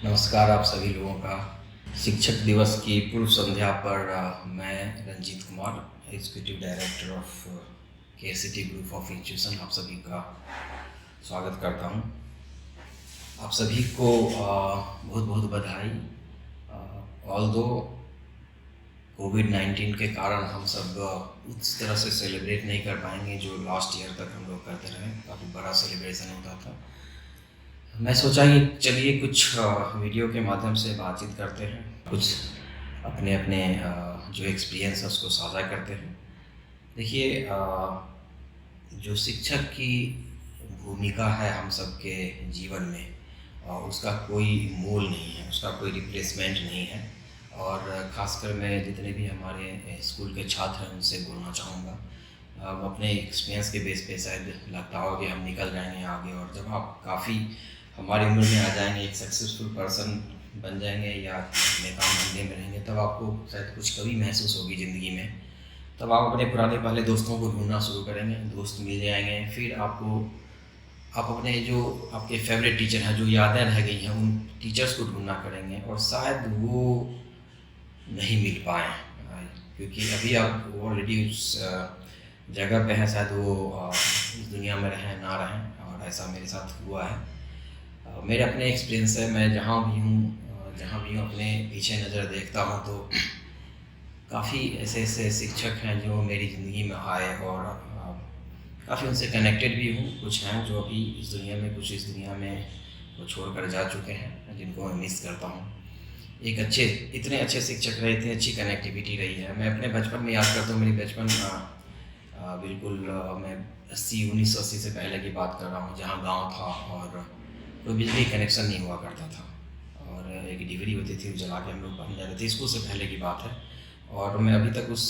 नमस्कार आप सभी लोगों का। शिक्षक दिवस की पूर्व संध्या पर मैं Ranjit Kumar, executive director of KCT group of institution, आप सभी का स्वागत करता हूं। आप सभी को बहुत बहुत बधाई। ऑल दो कोविड-19 के कारण हम सब उस तरह से सेलिब्रेट नहीं कर पाएंगे जो लास्ट ईयर तक हम लोग करते रहे। काफ़ी बड़ा सेलिब्रेशन होता था। मैं सोचा कि चलिए कुछ वीडियो के माध्यम से बातचीत करते हैं, कुछ अपने अपने जो एक्सपीरियंस है उसको साझा करते हैं। देखिए, जो शिक्षक की भूमिका है हम सबके जीवन में, उसका कोई मोल नहीं है, उसका कोई रिप्लेसमेंट नहीं है। और ख़ासकर मैं जितने भी हमारे स्कूल के छात्र हैं उनसे बोलना चाहूँगा, अपने एक्सपीरियंस के बेस पे शायद लगता हो कि हम निकल जाएंगे आगे, और जब आप काफ़ी हमारी उम्र में आ जाएंगे, एक सक्सेसफुल पर्सन बन जाएंगे या अपने काम धंधे में रहेंगे, तब आपको शायद कुछ कमी महसूस होगी ज़िंदगी में। तब आप अपने पुराने पहले दोस्तों को ढूंढना शुरू करेंगे, दोस्त मिल जाएंगे, फिर आप अपने जो आपके फेवरेट टीचर हैं, जो यादें रह गई हैं, उन टीचर्स को ढूंढना करेंगे, और शायद वो नहीं मिल पाए, क्योंकि अभी आप ऑलरेडी उस जगह पे हैं, शायद वो इस दुनिया में रहें ना रहें, और ऐसा मेरे साथ हुआ है। मेरे अपने एक्सपीरियंस है, मैं जहाँ भी हूँ अपने पीछे नज़र देखता हूँ तो काफ़ी ऐसे ऐसे शिक्षक हैं जो मेरी ज़िंदगी में आए, और काफ़ी उनसे कनेक्टेड भी हूँ। कुछ हैं जो अभी इस दुनिया में वो छोड़ कर जा चुके हैं, जिनको मैं मिस करता हूँ। इतने अच्छे शिक्षक रहे, इतनी अच्छी कनेक्टिविटी रही है। मैं अपने बचपन में याद करता हूँ, मेरी बचपन बिल्कुल मैं 1980 से पहले की बात कर रहा हूँ, जहाँ गांव था और कोई बिजली कनेक्शन नहीं हुआ करता था, और एक डिग्री होती थी, जला के हम लोग पढ़ने जाते थे। स्कूल से पहले की बात है, और मैं अभी तक उस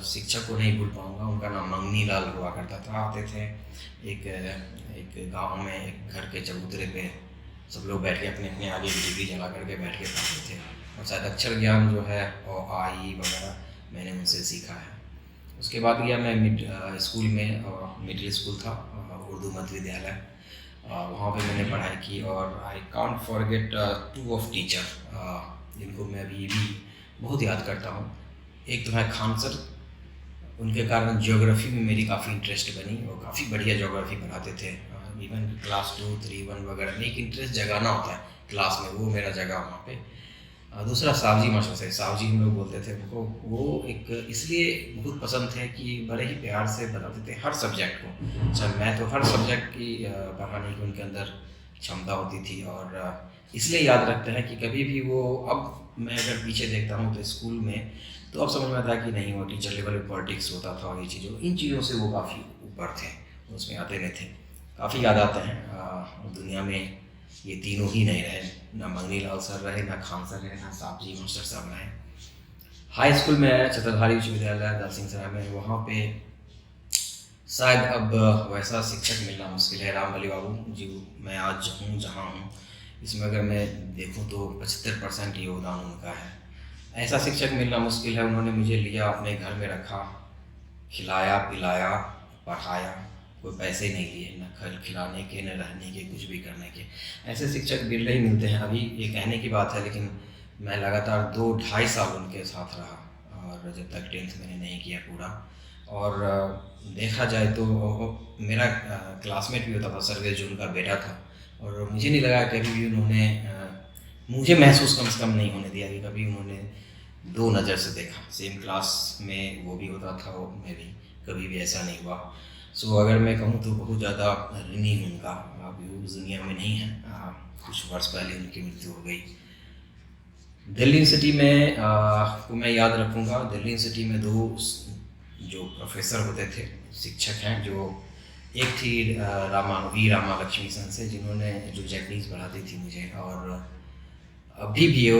शिक्षक को नहीं भूल पाऊँगा। उनका नाम मंगनी लाल हुआ करता था। आते थे एक एक गाँव में एक घर के चबूतरे पे सब लोग बैठ के अपने अपने आगे की डिग्री जला करके बैठ के पढ़ते थे, और शायद अक्षर ज्ञान जो है और आ ई वगैरह मैंने उनसे सीखा है। उसके बाद गया मैं स्कूल में, मिडिल स्कूल था, उर्दू मध्य विद्यालय। वहाँ पे मैंने पढ़ाई की, और I can't forget two of teacher जिनको मैं अभी भी बहुत याद करता हूँ। एक तो है खान सर, उनके कारण ज्योग्राफी में मेरी काफ़ी इंटरेस्ट बनी, और काफ़ी बढ़िया ज्योग्राफी पढ़ाते थे। इवन क्लास 2, 3, 1 वगैरह में एक इंटरेस्ट जगाना होता है क्लास में, वो मेरा जगह वहाँ पे। दूसरा सावजी मास्टर से, सावजी हम लोग बोलते थे उनको। वो एक इसलिए बहुत पसंद थे कि बड़े ही प्यार से बताते थे हर सब्जेक्ट को। अच्छा, मैं तो हर सब्जेक्ट की पढ़ाने की उनके अंदर क्षमता होती थी, और इसलिए याद रखते हैं कि कभी भी वो, अब मैं अगर पीछे देखता हूँ तो स्कूल में तो अब समझ में आता है कि नहीं, वो टीचर लेवल पे पॉलिटिक्स होता था, और ये इन चीज़ों से वो काफ़ी ऊपर थे, उसमें आते नहीं थे। काफ़ी याद आते हैं। दुनिया में ये तीनों ही नहीं रहे, ना मंगनी लाल सर रहे, ना खान सर रहे, ना साहब जी मास्टर साहब रहे। हाई स्कूल में आया चतरधारी उच्च विद्यालय दल सिंह सराय में, वहाँ पे शायद अब वैसा शिक्षक मिलना मुश्किल है। राम बली बाबू जी, मैं आज हूँ जहाँ हूँ, इसमें अगर मैं देखूँ तो 75% योगदान उनका है। ऐसा शिक्षक मिलना मुश्किल है। उन्होंने मुझे लिया, अपने घर में रखा, खिलाया पिलाया, पढ़ाया, कोई पैसे नहीं लिए, न खिलाने के, न रहने के, कुछ भी करने के। ऐसे शिक्षक बिरले ही मिलते हैं। अभी ये कहने की बात है, लेकिन मैं लगातार 2-2.5 साल उनके साथ रहा, और जब तक 10th मैंने नहीं किया पूरा। और देखा जाए तो मेरा क्लासमेट भी होता था, सर्वेश जो उनका बेटा था, और मुझे नहीं लगा कभी भी उन्होंने मुझे महसूस कम से कम नहीं होने दिया कि कभी उन्होंने दो नज़र से देखा। सेम क्लास में वो भी होता था, वो मैं भी, कभी भी ऐसा नहीं हुआ। सो अगर मैं कहूँ तो बहुत ज़्यादा ऋणी हूँ उनका। अभी वो उस दुनिया में नहीं है, कुछ वर्ष पहले उनकी मृत्यु हो गई। दिल्ली यूनिवर्सिटी में को मैं याद रखूँगा। दिल्ली यूनिवर्सिटी में दो जो प्रोफेसर होते थे, शिक्षक हैं, जो एक थी रामा लक्ष्मी सन से, जिन्होंने जो जैपनीज़ पढ़ाती थी मुझे, और अभी भी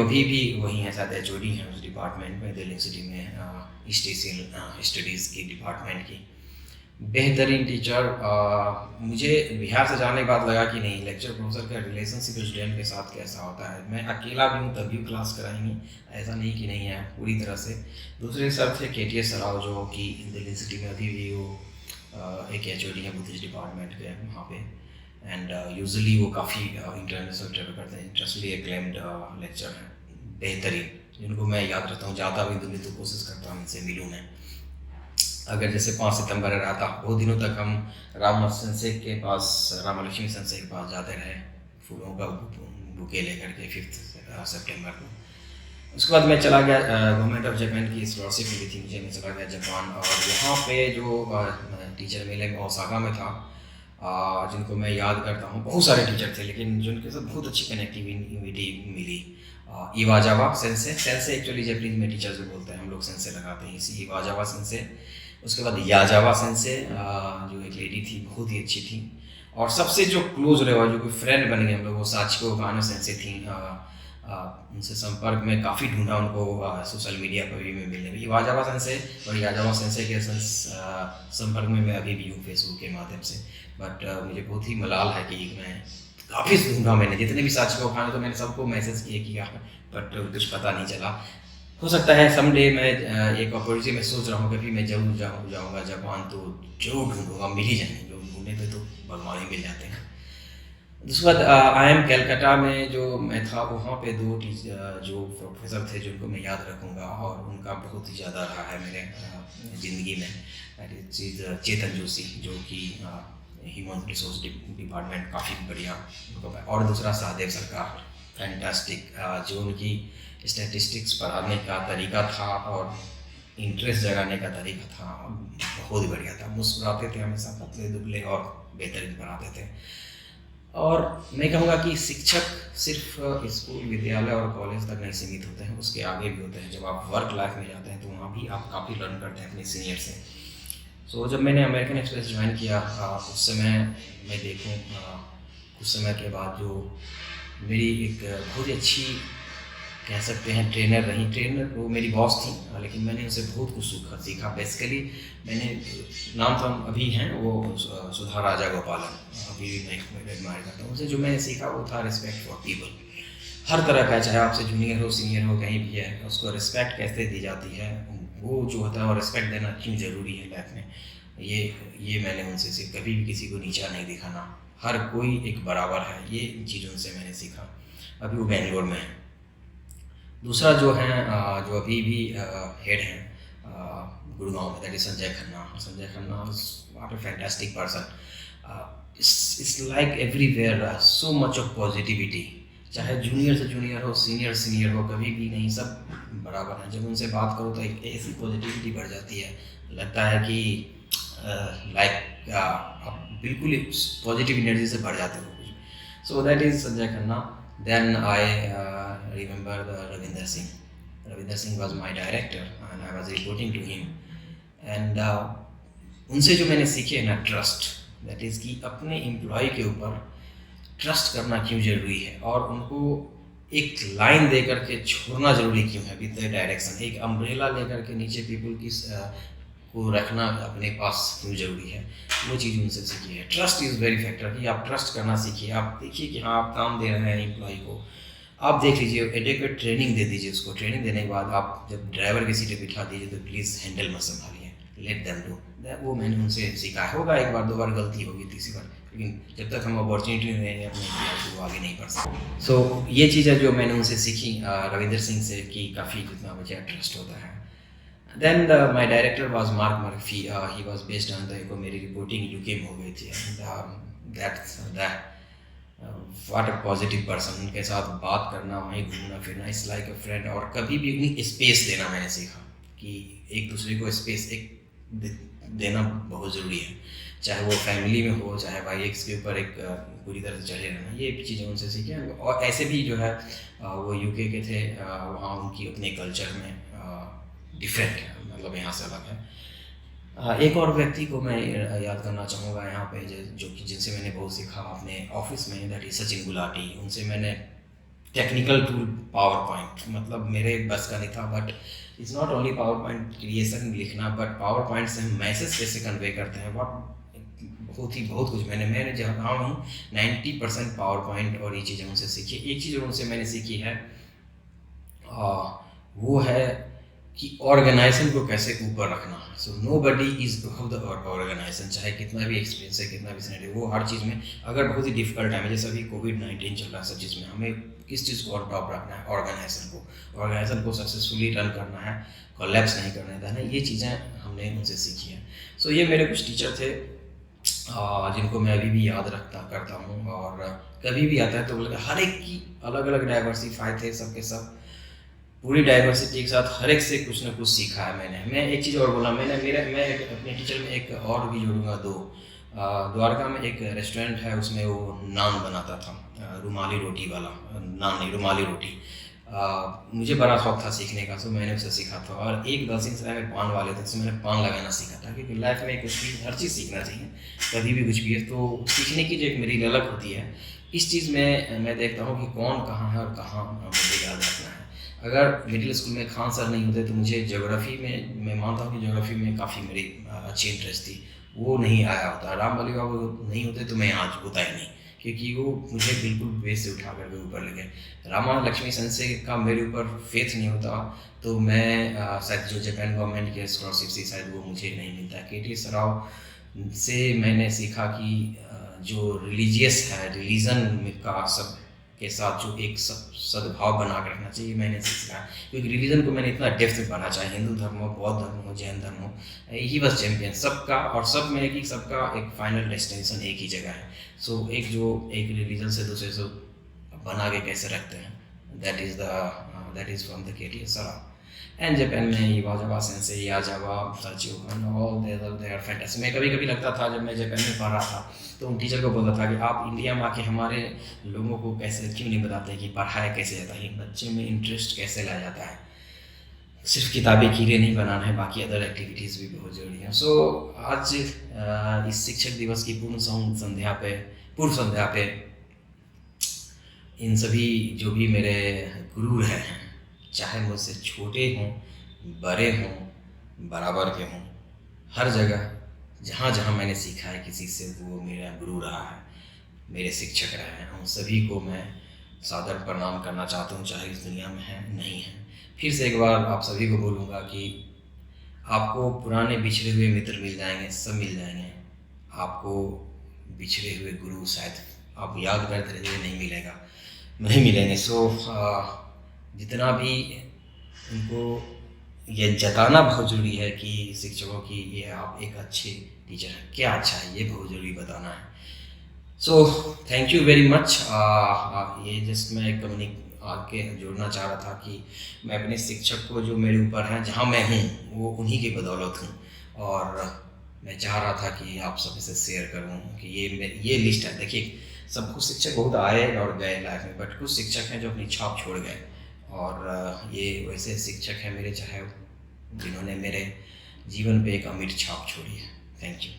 वही हैं, शायद एचओडी हैं उस डिपार्टमेंट में, दिल्ली यूनिवर्सिटी में ईस्ट एशियन स्टडीज़ की डिपार्टमेंट की। बेहतरीन टीचर। मुझे बिहार से जाने के बाद लगा कि नहीं, लेक्चर प्रोफेसर का रिलेशनशिप स्टूडेंट के साथ कैसा होता है। मैं अकेला भी हूँ तब भी क्लास कराएंगी, ऐसा नहीं कि नहीं है, पूरी तरह से। दूसरे सर थे KTS सराव, जो कि दिल्ली यूनिवर्सिटी में अभी भी वो एक एचओडी है बुद्धिस्ट डिपार्टमेंट के वहाँ पे। एंड यूजुअली वो काफ़ी इंटरनेशनल ट्रैवल करते हैं, इंटरनेशनली एक्लेम्ड लेक्चर हैं, बेहतरीन, जिनको मैं याद रखता हूँ, ज़्यादा भी दूँगी तो कोशिश करता हूँ इनसे मिलूँ मैं। अगर जैसे 5 सितंबर रहा था, बहुत दिनों तक हम राम सेंसे के पास, रामा लक्ष्मी सेंसे के पास जाते रहे फूलों का बुके लेकर के 5 सितंबर को। उसके बाद मैं चला गया, गवर्नमेंट ऑफ जापान की स्कॉलरशिप मिली थी मुझे, मैं चला गया जापान, और यहाँ पे जो टीचर मिले मैं ओसाका में था, जिनको मैं याद करता हूँ। बहुत सारे टीचर थे लेकिन जिनके साथ बहुत अच्छी कनेक्टिविटी मिली। इवाजावा सेंसे, सेंसे एक्चुअली जापानीज में टीचर जो बोलते हैं, हम लोग सेंसे लगाते हैं, इसी इवाजावा सेंसे। उसके बाद याजावा सेंसे, जो एक लेडी थी, बहुत ही अच्छी थी। और सबसे जो क्लोज रहे, जो कोई फ्रेंड बन गए हम लोग, वो साचिको कानो सेंसे थी। उनसे संपर्क में काफ़ी ढूंढा उनको, सोशल मीडिया पर भी मैं मिलने भी। इवाजावा सेंसे और याजावा सेंसे के संपर्क में मैं अभी भी हूँ फेसबुक के माध्यम से। बट मुझे बहुत ही मलाल है कि मैं काफ़ी ढूंढा, मैंने जितने भी साचिको खाने तो मैंने सबको मैसेज किया, बट कुछ पता नहीं चला। हो सकता है समडे मैं एक अपॉर्चुनिटी में सोच रहा हूँ, कभी मैं जरूर जाऊँगा जापान, तो जरूर ढूंढूंगा, मिल ही जाएंगे, जो ढूंढने पे तो भगवान ही मिल जाते हैं। उसके बाद IIM कलकत्ता में जो मैं था, वहाँ पे 2 टीचर जो प्रोफेसर थे जिनको मैं याद रखूँगा, और उनका बहुत ही ज़्यादा रहा है मेरे ज़िंदगी में। चीज़ चेतन जोशी, जो कि ह्यूमन रिसोर्स डिपार्टमेंट, काफ़ी बढ़िया। और दूसरा सहदेव सरकार, फैंटास्टिक, जो उनकी स्टैटिस्टिक्स पढ़ाने का तरीका था और इंटरेस्ट जगाने का तरीका था, बहुत ही बढ़िया था। मुस्कुराते थे हमेशा, पतले दुबले, और बेहतरीन पढ़ाते थे। और मैं कहूँगा कि शिक्षक सिर्फ स्कूल, विद्यालय और कॉलेज तक नहीं सीमित होते हैं, उसके आगे भी होते हैं। जब आप वर्क लाइफ में जाते हैं तो वहाँ भी आप काफ़ी लर्न करते हैं अपने सीनियर से। सो जब मैंने अमेरिकन एक्सप्रेस ज्वाइन किया, उस समय मैं देखूँ, कुछ समय के बाद जो मेरी एक बहुत ही अच्छी, कह सकते हैं, ट्रेनर रही। ट्रेनर वो मेरी बॉस थी, लेकिन मैंने उनसे बहुत कुछ सीखा। बेसिकली मैंने, नाम तो हम अभी हैं, वो सुधा राजा गोपालन, अभी भी मैं एडमायर करता हूँ उनसे। जो मैंने सीखा वो था रिस्पेक्ट फॉर पीपल, हर तरह का, चाहे आपसे जूनियर हो, सीनियर हो, कहीं भी है, उसको रिस्पेक्ट कैसे दी जाती है, वो जो होता है, और रिस्पेक्ट देना क्यों ज़रूरी है लाइफ में, ये मैंने उनसे सीखा। कभी भी किसी को नीचा नहीं दिखाना, हर कोई एक बराबर है, ये चीज़ उनसे मैंने सीखा। अभी वो बेंगलोर में है। दूसरा जो है, जो अभी भी हेड हैं गुड़गांव में, that is Sanjay Khanna. Sanjay Khanna is what a fantastic person. It's like everywhere so much of positivity, चाहे जूनियर से जूनियर हो, सीनियर हो, कभी भी नहीं, सब बराबर हैं। जब उनसे बात करो तो एक ऐसी पॉजिटिविटी बढ़ जाती है, लगता है कि लाइक आप बिल्कुल पॉजिटिव एनर्जी से भर जाते हो। So that is Sanjay Khanna. Then I remember Ravinder Singh. Ravinder Singh was my director and I was reporting to him. And उनसे जो मैंने सीखे ना, ट्रस्ट, दैट इज़ कि अपने एम्प्लॉय के ऊपर ट्रस्ट करना क्यों ज़रूरी है, और उनको एक लाइन दे करके छोड़ना ज़रूरी क्यों है, विद द डायरेक्शन। एक अम्ब्रेला लेकर के नीचे पीपल की को रखना अपने पास क्यों ज़रूरी है, वो चीज़ उनसे सीखी है। ट्रस्ट इज़ वेरी फैक्टर, कि आप ट्रस्ट करना सीखिए। आप देखिए कि हाँ, आप काम दे रहे हैं एम्प्लॉय को, आप देख लीजिए, एडेक्वेट ट्रेनिंग दे दीजिए उसको। ट्रेनिंग देने के बाद आप जब ड्राइवर की सीट पर बिठा दीजिए तो प्लीज़ हैंडल मत संभालिए, लेट देम डू। वो मैंने उनसे सीखा है। होगा एक बार 2 बार गलती होगी, तीसरी बार, लेकिन जब तक हम अपॉर्चुनिटी नहीं देंगे अपने एम्प्लॉय को, आगे नहीं बढ़ सकते। सो ये चीज़ है जो मैंने उनसे सीखी, रविंदर सिंह से, कि काफ़ी कितना मुझे ट्रस्ट होता है। Then my director was Mark Murphy. He was based on the मेरी रिपोर्टिंग UK में हो गई थी, and what a positive person। उनके साथ बात करना, वहीं घूमना फिरना, इट्स लाइक अ फ्रेंड। और कभी भी उन्हें स्पेस देना मैंने सीखा, कि एक दूसरे को स्पेस देना बहुत ज़रूरी है, चाहे वो फैमिली में हो, चाहे भाई एक्स के ऊपर एक पूरी तरह से चढ़े रहना, ये चीज़ें उनसे सीखी हैं। और ऐसे भी जो है, वो UK के थे, वहाँ उनकी अपने कल्चर में डिफरेंट है, मतलब यहाँ से अलग है। एक और व्यक्ति को मैं याद करना चाहूँगा यहाँ पे, जो कि जिनसे मैंने बहुत सीखा अपने ऑफिस में, दैट इज सचिन गुलाटी। उनसे मैंने टेक्निकल टूल पावर पॉइंट, मतलब मेरे बस का नहीं था, but it's not only power point creation लिखना, बट पावर पॉइंट से हम मैसेज कैसे कन्वे करते हैं, बहुत कुछ मैंने जहाँ हूँ 90% पावर पॉइंट और ये चीज़ें उनसे सीखी। एक चीज़ उनसे मैंने सीखी है, वो है कि ऑर्गेनाइजेशन को कैसे ऊपर रखना है। So nobody is above the organisation, चाहे कितना भी एक्सपीरियंस है, कितना भी सिनेरियो, वो हर चीज़ में अगर बहुत ही डिफिकल्ट टाइम है, जैसे अभी कोविड-19 चल रहा है, सब चीज़ में हमें किस चीज़ को ऑन टॉप रखना है, ऑर्गेनाइजेशन को सक्सेसफुली रन करना है, कोलैप्स नहीं करने देना है, ये चीज़ें हमने उनसे सीखी हैं। सो ये मेरे कुछ टीचर थे जिनको मैं अभी भी याद करता हूँ, और कभी भी आता है तो बोले हर एक की अलग अलग डाइवर्सिफाई थे, सबके सब पूरी डाइवर्सिटी के साथ हर एक से कुछ ना कुछ सीखा है मैंने। मैं एक चीज़ और बोला, मैं अपने टीचर में एक और भी जोड़ूंगा दो। द्वारका में एक रेस्टोरेंट है, उसमें वो नान बनाता था, रुमाली रोटी वाला, नान नहीं रुमाली रोटी। मुझे बड़ा शौक था सीखने का, तो मैंने उसे सीखा था। और एक 10 दिन से मैं पान वाले थे, तो मैंने पान लगाना सीखा था, क्योंकि लाइफ में कुछ भी हर चीज़ सीखना चाहिए, कभी भी कुछ भी है तो सीखने की जो एक मेरी ललक होती है, इस चीज़ में मैं देखता हूँ कि कौन कहाँ है और कहाँ मुझे याद रखना है। अगर मिडिल स्कूल में खान सर नहीं होते तो मुझे ज्योग्राफी में, मैं मानता हूँ कि ज्योग्राफी में काफ़ी मेरी अच्छी इंटरेस्ट थी, वो नहीं आया होता। राम बली बाबू नहीं होते तो मैं आज होता ही नहीं, क्योंकि वो मुझे बिल्कुल बेस से उठा करके ऊपर ले गए। रामा लक्ष्मी सेंसे का मेरे ऊपर फेथ नहीं होता तो मैं शायद जो जापान गवर्नमेंट के स्कॉलरशिप से शायद वो मुझे नहीं मिलता। के.टी. सराव से मैंने सीखा कि जो रिलीजियस है, रिलीजन का सब के साथ जो एक सद्भाव बना कर रखना चाहिए, मैंने सीखा। क्योंकि रिलीजन को मैंने इतना डेप्थ में पढ़ा, चाहे हिंदू धर्म हो, बौद्ध धर्म हो, जैन धर्म हो, ही वॉज चैम्पियन सबका, और सब में कि सबका एक फाइनल डेस्टिनेशन एक ही जगह है। सो एक जो एक रिलीजन से दूसरे से बना के कैसे रखते हैं, that is from the KT. सराव। एंड जापान में इवाजावा सेंसे, याजावा, सचिओकन, ऑल दे आर फैंटास्टिक। मैं कभी कभी लगता था जब मैं जापान में पढ़ रहा था तो उन टीचर को बोलता था कि आप इंडिया में आके हमारे लोगों को कैसे क्यों नहीं बताते कि पढ़ाया कैसे जाता है, बच्चे में इंटरेस्ट कैसे लाया जाता है। सिर्फ किताबें कीड़े नहीं बनाना है, बाकी अदर एक्टिविटीज़ भी बहुत ज़रूरी हैं। सो आज इस शिक्षक दिवस की पूर्व संध्या पे इन सभी जो भी मेरे गुरु हैं, चाहे मुझसे छोटे हों, बड़े हों, बराबर के हों, हर जगह जहाँ जहाँ मैंने सीखा है किसी से, वो मेरा गुरु रहा है, मेरे शिक्षक रहे हैं। उन सभी को मैं सादर प्रणाम करना चाहता हूँ, चाहे इस दुनिया में है नहीं है। फिर से एक बार आप सभी को बोलूँगा कि आपको पुराने बिछड़े हुए मित्र मिल जाएंगे, सब मिल जाएंगे, आपको बिछड़े हुए गुरु शायद आप याद करते रहिए नहीं मिलेंगे। सो जितना भी उनको ये जताना बहुत ज़रूरी है कि शिक्षकों की ये आप एक अच्छे टीचर हैं, क्या अच्छा है ये बहुत ज़रूरी बताना है। So thank you very much. ये जस्ट मैं आके जोड़ना चाह रहा था कि मैं अपने शिक्षक को जो मेरे ऊपर हैं, जहाँ मैं हूँ वो उन्हीं की बदौलत हूँ, और मैं चाह रहा था कि आप सभी से शेयर करूँ कि ये लिस्ट है। देखिए सब कुछ शिक्षक बहुत आए और गए लाइफ में, बट कुछ शिक्षक हैं जो अपनी छाप छोड़ गए, और ये वैसे शिक्षक हैं मेरे, चाहे जिन्होंने मेरे जीवन पे एक अमिट छाप छोड़ी है। Thank you.